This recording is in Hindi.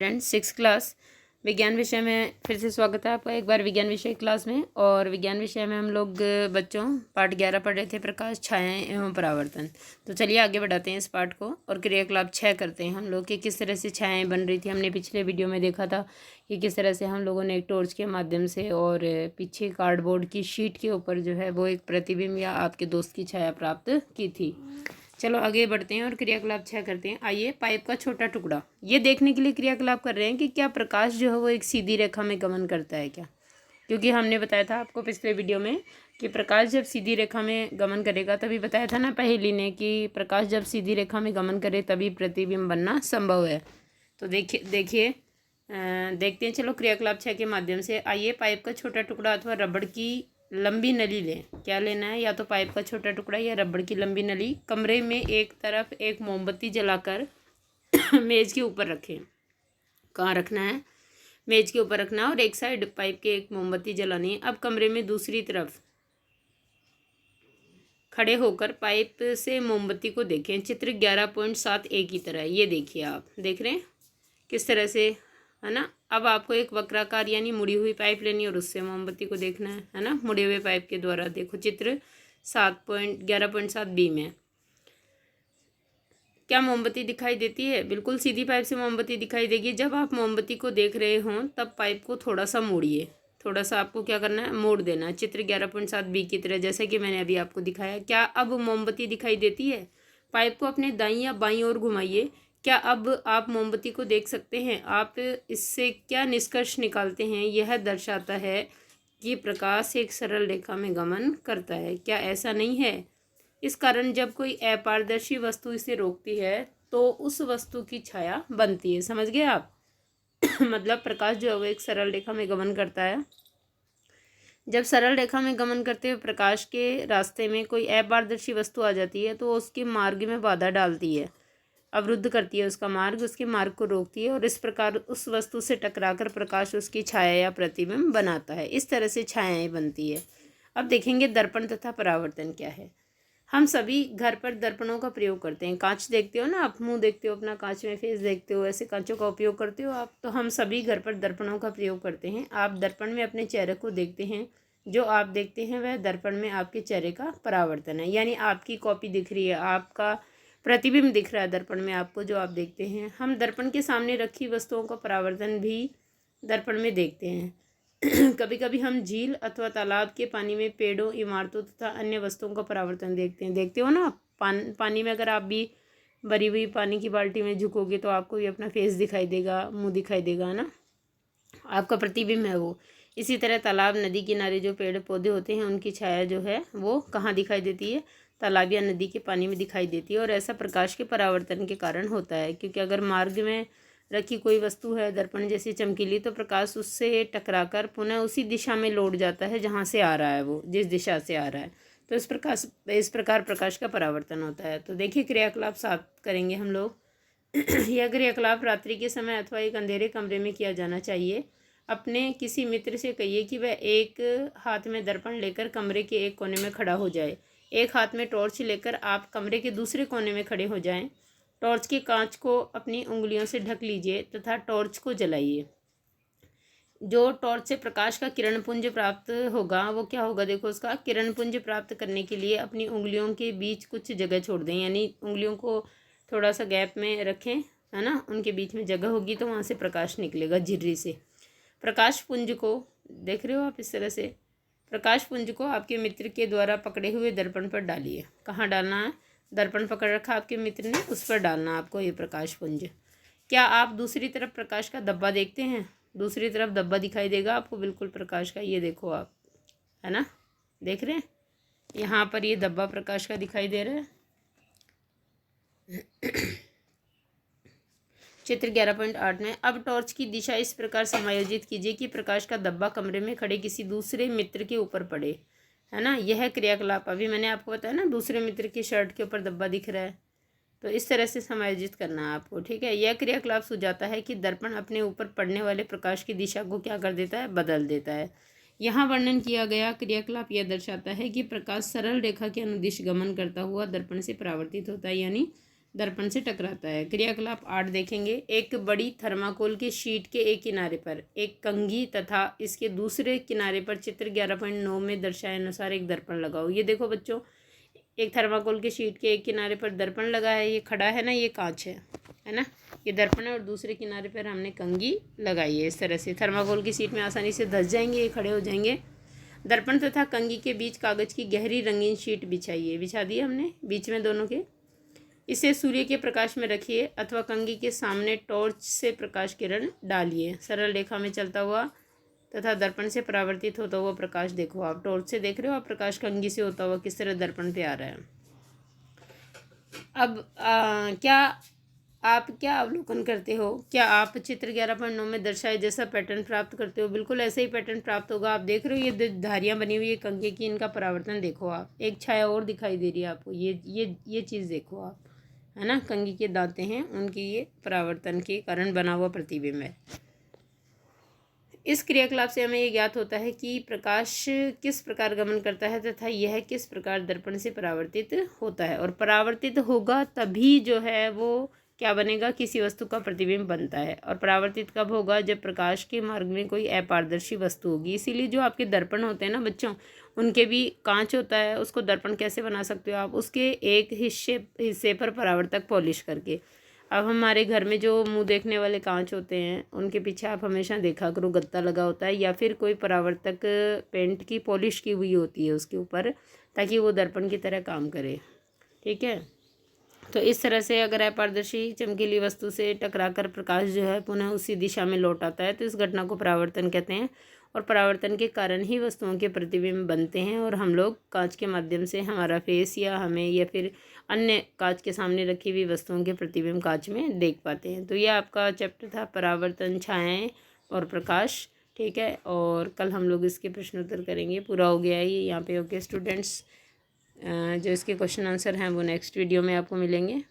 फ्रेंड्स, 6th क्लास विज्ञान विषय में फिर से स्वागत है आपका एक बार विज्ञान विषय क्लास में। और विज्ञान विषय में हम लोग बच्चों पाठ 11 पढ़ रहे थे, प्रकाश, छायाएं एवं परावर्तन। तो चलिए आगे बढ़ाते हैं इस पाठ को और क्रियाकलाप 6 करते हैं हम लोग कि किस तरह से छायाएं बन रही थी। हमने पिछले वीडियो में देखा था कि किस तरह से हम लोगों ने एक टॉर्च के माध्यम से और पीछे कार्डबोर्ड की शीट के ऊपर जो है वो एक प्रतिबिंब या आपके दोस्त की छाया प्राप्त की थी। चलो आगे बढ़ते हैं और क्रियाकलाप 6 करते हैं। आइए, पाइप का छोटा टुकड़ा, ये देखने के लिए क्रियाकलाप कर रहे हैं कि क्या प्रकाश जो है वो एक सीधी रेखा में गमन करता है क्या। क्योंकि हमने बताया था आपको पिछले वीडियो में कि प्रकाश जब सीधी रेखा में गमन करेगा, तभी बताया था ना पहेली ने कि प्रकाश जब सीधी रेखा में गमन करे तभी प्रतिबिंब बनना संभव है। तो देखिए देखते हैं। चलो क्रियाकलाप 6 के माध्यम से। आइए, पाइप का छोटा टुकड़ा अथवा रबड़ की लंबी नली लें। क्या लेना है? या तो पाइप का छोटा टुकड़ा या रबड़ की लंबी नली। कमरे में एक तरफ एक मोमबत्ती जलाकर मेज के ऊपर रखें। कहाँ रखना है? मेज के ऊपर रखना है और एक साइड पाइप के एक मोमबत्ती जलानी है। अब कमरे में दूसरी तरफ खड़े होकर पाइप से मोमबत्ती को देखें। चित्र 11.7a की तरह। ये देखिए, आप देख रहे हैं किस तरह से, है ना। अब आपको एक वक्राकार यानी मुड़ी हुई पाइप लेनी और उससे मोमबत्ती को देखना है ना, मुड़े हुए पाइप के द्वारा। देखो चित्र 11.7b में क्या मोमबत्ती दिखाई देती है? बिल्कुल सीधी पाइप से मोमबत्ती दिखाई देगी। जब आप मोमबत्ती को देख रहे हों तब पाइप को थोड़ा सा मोड़िए। थोड़ा सा आपको क्या करना है? मोड़ देना है, चित्र 11.7b की तरह, जैसे कि मैंने अभी आपको दिखाया। क्या अब मोमबत्ती दिखाई देती है? पाइप को अपने दाईं या बाईं ओर घुमाइए। क्या अब आप मोमबत्ती को देख सकते हैं? आप इससे क्या निष्कर्ष निकालते हैं? यह दर्शाता है कि प्रकाश एक सरल रेखा में गमन करता है। क्या ऐसा नहीं है? इस कारण जब कोई अपारदर्शी वस्तु इसे रोकती है तो उस वस्तु की छाया बनती है। समझ गए आप? मतलब प्रकाश जो है वो एक सरल रेखा में गमन करता है। जब सरल रेखा में गमन करते हुए प्रकाश के रास्ते में कोई अपारदर्शी वस्तु आ जाती है तो उसके मार्ग में बाधा डालती है, अवरुद्ध करती है उसका मार्ग, उसके मार्ग को रोकती है और इस प्रकार उस वस्तु से टकराकर प्रकाश उसकी छाया या प्रतिबिंब बनाता है। इस तरह से छायाएं बनती है। अब देखेंगे दर्पण तथा परावर्तन क्या है। हम सभी घर पर दर्पणों का प्रयोग करते हैं। कांच देखते हो ना, आप मुंह देखते हो अपना, कांच में फेस देखते हो, ऐसे कांचों का उपयोग करते हो आप। तो हम सभी घर पर दर्पणों का प्रयोग करते हैं। आप दर्पण में अपने चेहरे को देखते हैं। जो आप देखते हैं वह दर्पण में आपके चेहरे का परावर्तन है, यानी आपकी कॉपी दिख रही है, आपका प्रतिबिंब दिख रहा है दर्पण में आपको, जो आप देखते हैं। हम दर्पण के सामने रखी वस्तुओं का परावर्तन भी दर्पण में देखते हैं। कभी कभी हम झील अथवा तालाब के पानी में पेड़ों, इमारतों तथा अन्य वस्तुओं का परावर्तन देखते हैं। देखते हो ना, पानी में अगर आप भी भरी हुई पानी की बाल्टी में झुकोगे तो आपको भी अपना फेस दिखाई देगा, मुंह दिखाई देगा, है ना, आपका प्रतिबिंब है वो। इसी तरह तालाब, नदी किनारे जो पेड़ पौधे होते हैं उनकी छाया जो है वो कहाँ दिखाई देती है? तालाब या नदी के पानी में दिखाई देती है। और ऐसा प्रकाश के परावर्तन के कारण होता है, क्योंकि अगर मार्ग में रखी कोई वस्तु है दर्पण जैसी चमकीली, तो प्रकाश उससे टकराकर पुनः उसी दिशा में लौट जाता है जहाँ से आ रहा है, वो जिस दिशा से आ रहा है। तो इस प्रकार प्रकाश का परावर्तन होता है। तो देखिए क्रियाकलाप 7 करेंगे हम लोग। यह क्रियाकलाप रात्रि के समय अथवा एक अंधेरे कमरे में किया जाना चाहिए। अपने किसी मित्र से कहिए कि वह एक हाथ में दर्पण लेकर कमरे के एक कोने में खड़ा हो जाए। एक हाथ में टॉर्च लेकर आप कमरे के दूसरे कोने में खड़े हो जाएं। टॉर्च के कांच को अपनी उंगलियों से ढक लीजिए तथा टॉर्च को जलाइए। जो टॉर्च से प्रकाश का किरणपुंज प्राप्त होगा वो क्या होगा? देखो, उसका किरणपुंज प्राप्त करने के लिए अपनी उंगलियों के बीच कुछ जगह छोड़ दें, यानी उंगलियों को थोड़ा सा गैप में रखें, है ना, उनके बीच में जगह होगी तो वहाँ से प्रकाश निकलेगा झिर्री से। प्रकाश पुंज को देख रहे हो आप, इस तरह से प्रकाश पुंज को आपके मित्र के द्वारा पकड़े हुए दर्पण पर डालिए। कहाँ डालना है? दर्पण पकड़ रखा आपके मित्र ने, उस पर डालना आपको ये प्रकाश पुंज। क्या आप दूसरी तरफ प्रकाश का धब्बा देखते हैं? दूसरी तरफ धब्बा दिखाई देगा आपको बिल्कुल प्रकाश का। ये देखो आप, है ना, देख रहे हैं, यहाँ पर ये धब्बा प्रकाश का दिखाई दे रहा है। चित्र 11.8 में अब टॉर्च की दिशा इस प्रकार समायोजित कीजिए कि प्रकाश का धब्बा कमरे में खड़े किसी दूसरे मित्र के ऊपर पड़े, है ना। यह क्रियाकलाप अभी मैंने आपको बताया ना, दूसरे मित्र की शर्ट के ऊपर धब्बा दिख रहा है, तो इस तरह से समायोजित करना है आपको, ठीक है। यह क्रियाकलाप सुझाता है कि दर्पण अपने ऊपर पड़ने वाले प्रकाश की दिशा को क्या कर देता है? बदल देता है। यहाँ वर्णन किया गया क्रियाकलाप यह दर्शाता है कि प्रकाश सरल रेखा के अनुदिश गमन करता हुआ दर्पण से परावर्तित होता है, यानी दर्पण से टकराता है। क्रियाकलाप 8 देखेंगे। एक बड़ी थर्माकोल की शीट के एक किनारे पर एक कंघी तथा इसके दूसरे किनारे पर चित्र 11.9 में दर्शाए अनुसार एक दर्पण लगाओ। ये देखो बच्चों, एक थर्माकोल की शीट के एक किनारे पर दर्पण लगा है, ये खड़ा है ना, ये कांच है ना, ये दर्पण है, और दूसरे किनारे पर हमने कंघी लगाई है। इस तरह से थर्माकोल की शीट में आसानी से धंस जाएंगे, ये खड़े हो जाएंगे। दर्पण तथा कंघी के बीच कागज़ की गहरी रंगीन शीट बिछाइए। बिछा दी हमने बीच में दोनों के। इसे सूर्य के प्रकाश में रखिए अथवा कंघी के सामने टॉर्च से प्रकाश किरण डालिए। सरल रेखा में चलता हुआ तथा दर्पण से परावर्तित होता हुआ प्रकाश देखो। आप टॉर्च से देख रहे हो, आप प्रकाश कंघी से होता हुआ किस तरह दर्पण पे आ रहा है। अब क्या अवलोकन करते हो? क्या आप चित्र 11.9 में दर्शाए जैसा पैटर्न प्राप्त करते हो? बिल्कुल ऐसे ही पैटर्न प्राप्त होगा। आप देख रहे हो ये धारियाँ बनी हुई है कंघी की, इनका परावर्तन देखो आप। एक छाया और दिखाई दे रही है आपको, ये चीज़ देखो आप, है ना, कंघी के दांते हैं, उनकी ये परावर्तन के कारण बना हुआ प्रतिबिंब है। इस क्रियाकलाप से हमें ये ज्ञात होता है कि प्रकाश किस प्रकार गमन करता है तथा यह किस प्रकार दर्पण से परावर्तित होता है। और परावर्तित होगा तभी जो है वो क्या बनेगा, किसी वस्तु का प्रतिबिंब बनता है। और परावर्तित कब होगा? जब प्रकाश के मार्ग में कोई अपारदर्शी वस्तु होगी। इसीलिए जो आपके दर्पण होते हैं ना बच्चों, उनके भी कांच होता है, उसको दर्पण कैसे बना सकते हो आप? उसके एक हिस्से पर परावर्तक पॉलिश करके। अब हमारे घर में जो मुंह देखने वाले कांच होते हैं, उनके पीछे आप हमेशा देखा करो गत्ता लगा होता है, या फिर कोई परावर्तक पेंट की पॉलिश की हुई होती है उसके ऊपर, ताकि वो दर्पण की तरह काम करे। ठीक है, तो इस तरह से अगर अपारदर्शी चमकीली वस्तु से टकराकर प्रकाश जो है पुनः उसी दिशा में लौट आता है, तो इस घटना को परावर्तन कहते हैं। और परावर्तन के कारण ही वस्तुओं के प्रतिबिंब बनते हैं, और हम लोग कांच के माध्यम से हमारा फेस या हमें या फिर अन्य कांच के सामने रखी हुई वस्तुओं के प्रतिबिंब कांच में देख पाते हैं। तो ये आपका चैप्टर था परावर्तन, छायाएँ और प्रकाश। ठीक है, और कल हम लोग इसके प्रश्नोत्तर करेंगे। पूरा हो गया है ये यहाँ पे। ओके स्टूडेंट्स, जो इसके क्वेश्चन आंसर हैं वो नेक्स्ट वीडियो में आपको मिलेंगे।